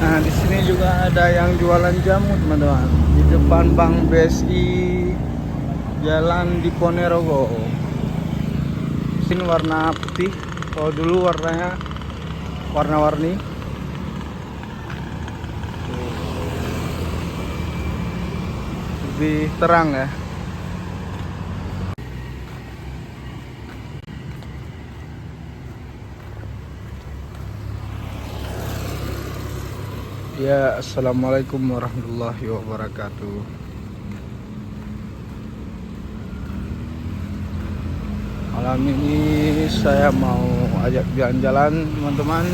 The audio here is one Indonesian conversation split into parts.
Nah, di sini juga ada yang jualan jamu, teman-teman. Di depan Bank BSI, Jalan Diponegoro. Sini warna putih. Kalau dulu warnanya warna-warni. Lebih terang ya. Ya, assalamualaikum warahmatullahi wabarakatuh. Malam ini saya mau ajak jalan-jalan, teman-teman.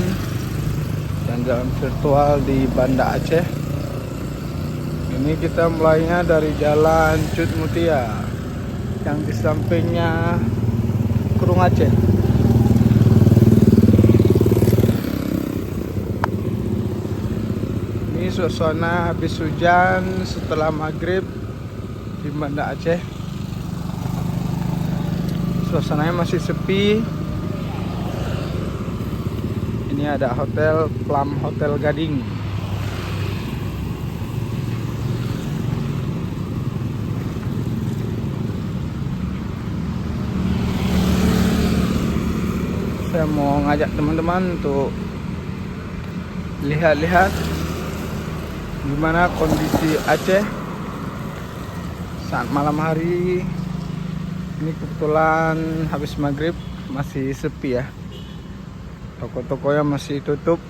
Jalan-jalan virtual di Banda Aceh. Ini kita mulainya dari Jalan Cut Mutia, yang di sampingnya Kurung Aceh. Ini suasana habis hujan setelah maghrib di Banda Aceh. Suasananya masih sepi. Ini ada hotel Plum Hotel Gading. Saya mau ngajak teman-teman untuk lihat-lihat gimana kondisi Aceh saat malam hari. Ini kebetulan habis maghrib, masih sepi ya. Toko-tokonya masih tutup.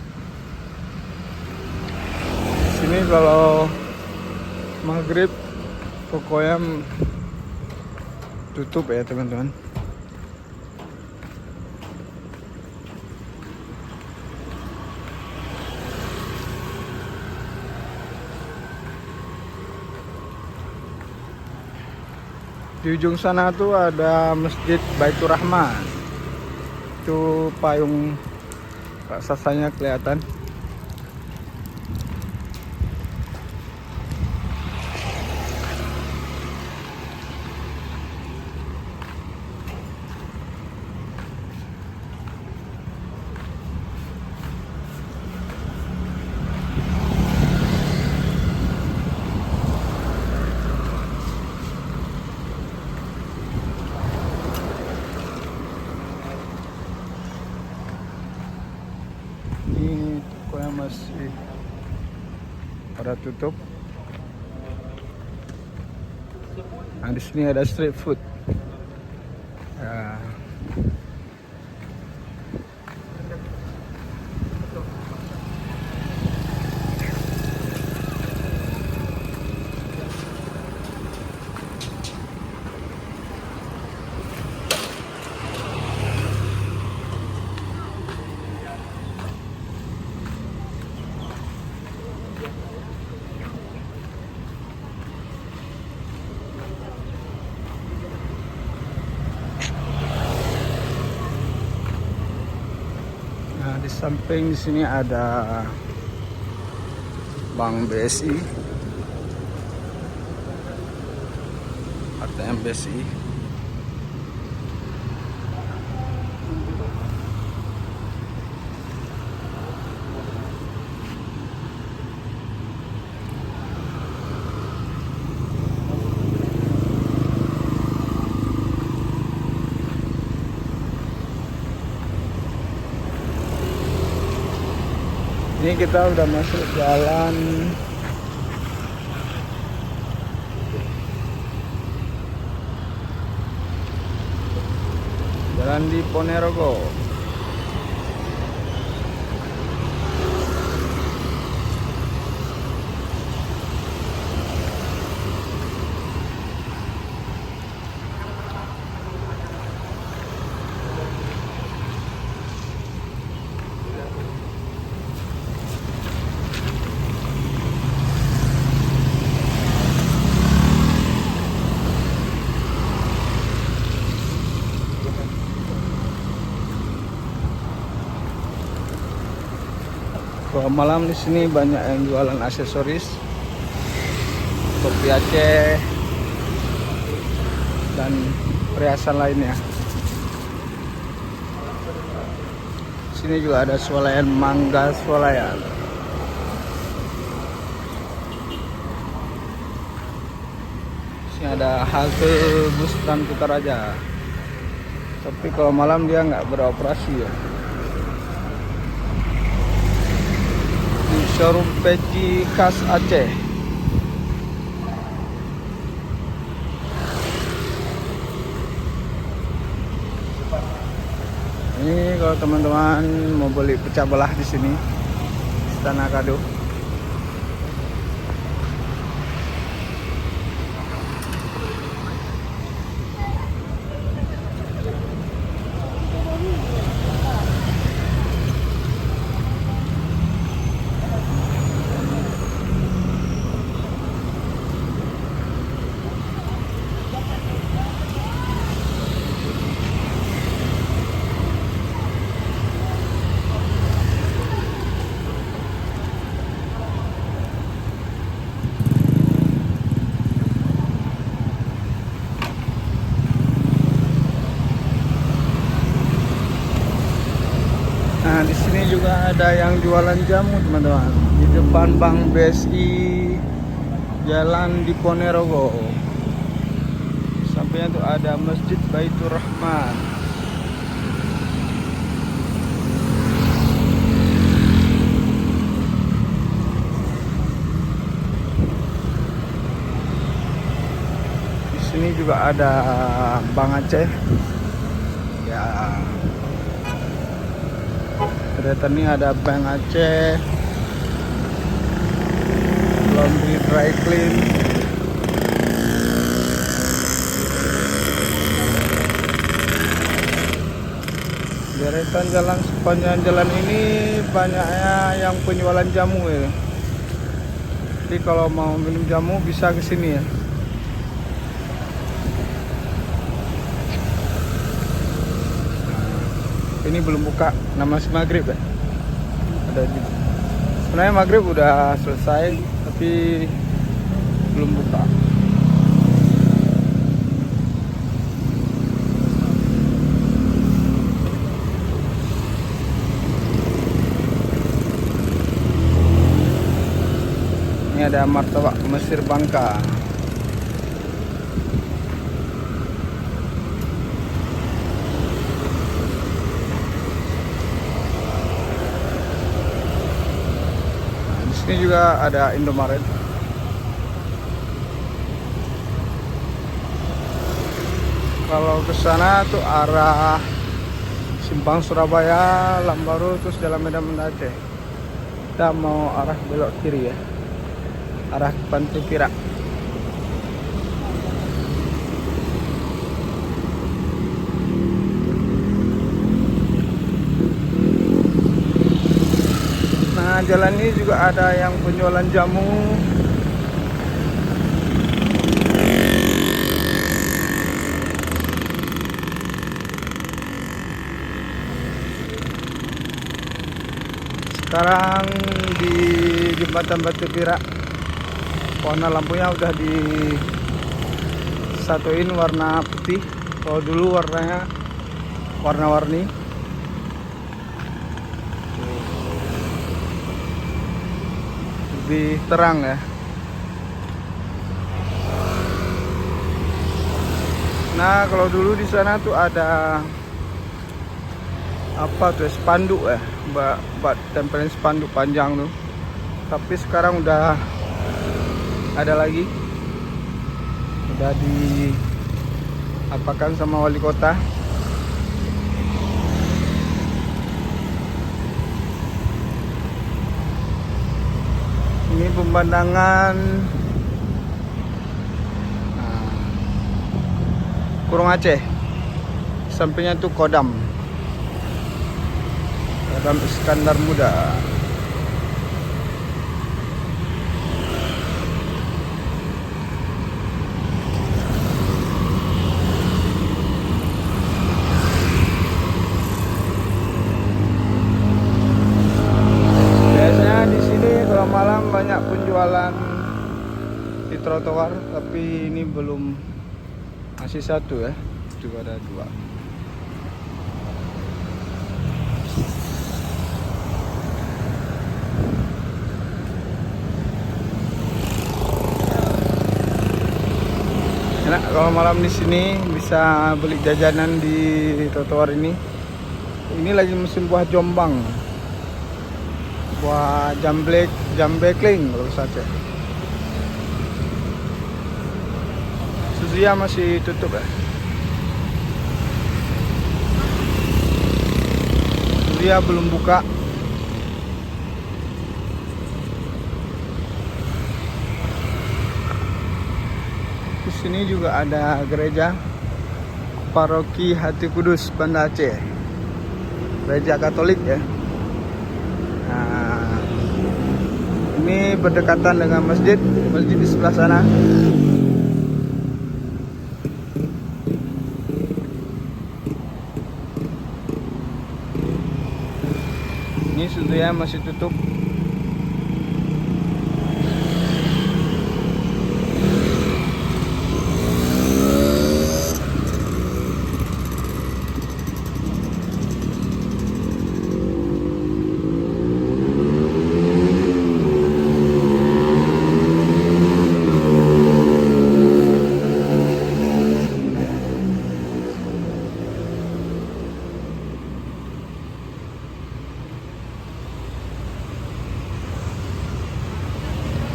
Sini kalau maghrib tokonya tutup ya, teman-teman. Di ujung sana tuh ada Masjid Baitur Rahman. Itu payung raksasanya kelihatan. Ini tokonya masih pada tutup. Nah, di sini ada street food. Ya. Nah, di samping di sini ada Bank BSI, ATM BSI. Ini kita udah masuk jalan Diponegoro. Kalau malam di sini banyak yang jualan aksesoris, topi Aceh dan perhiasan lainnya. Sini juga ada swalayan, mangga swalayan. ada halte bus Trans Kutaraja. Tapi kalau malam dia nggak beroperasi ya. Di showroom peci khas Aceh. Ini kalau teman-teman mau beli pecah belah di sini, Istana Kado. Nah, di sini juga ada yang jualan jamu, teman-teman. Di depan Bank BSI Jalan Diponegoro. Sampingnya tuh ada Masjid Baitur Rahman. Di sini juga ada Bank Aceh. Ya. Ternyata ini ada Bank Aceh, Laundry Dry Clean. Deretan jalan sepanjang jalan ini banyaknya yang penjualan jamu ya. Jadi kalau mau minum jamu bisa ke sini ya. Ini belum buka, masih maghrib ya. Sebenarnya maghrib udah selesai, tapi belum buka. Ini ada martabak Mesir Bangka. Ini juga ada Indomaret. Kalau ke sana tuh arah Simpang Surabaya, Lambaru, terus Jalan Medan Aceh. Kita mau arah belok kiri ya, arah Pantai Pirak. Nah, jalan ini juga ada yang penjualan jamu. Sekarang di Jembatan Batu Pirak, warna lampunya udah disatuin warna putih. Kalau dulu warnanya warna-warni. Lebih terang ya. Nah, kalau dulu di sana tuh ada apa tuh, spanduk ya, buat tempelin spanduk panjang tuh. Tapi sekarang udah ada lagi, udah diapakan sama wali kota. Ini pemandangan Kurung Aceh. Sampingnya tuh Kodam Iskandar Muda. Biasanya di sini kalau malam banyak penjualan di trotoar, tapi ini belum, masih satu ya, juga ada dua. Kalau malam di sini bisa beli jajanan di trotoar ini. Ini lagi musim buah jombang, buah jambekling kalau saja. Suzuya masih tutup ya. Suzuya belum buka. Di sini juga ada gereja Paroki Hati Kudus Banda Aceh, gereja Katolik ya. Nah, ini berdekatan dengan masjid di sebelah sana. Ini Suzuya masih tutup.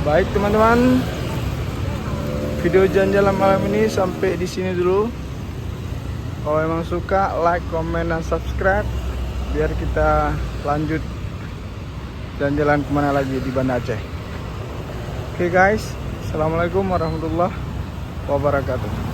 Baik teman-teman, video jalan-jalan malam ini sampai di sini dulu. Kalau emang suka, like, komen, dan subscribe biar kita lanjut jalan-jalan kemana lagi di Banda Aceh. Oke guys, assalamualaikum warahmatullahi wabarakatuh.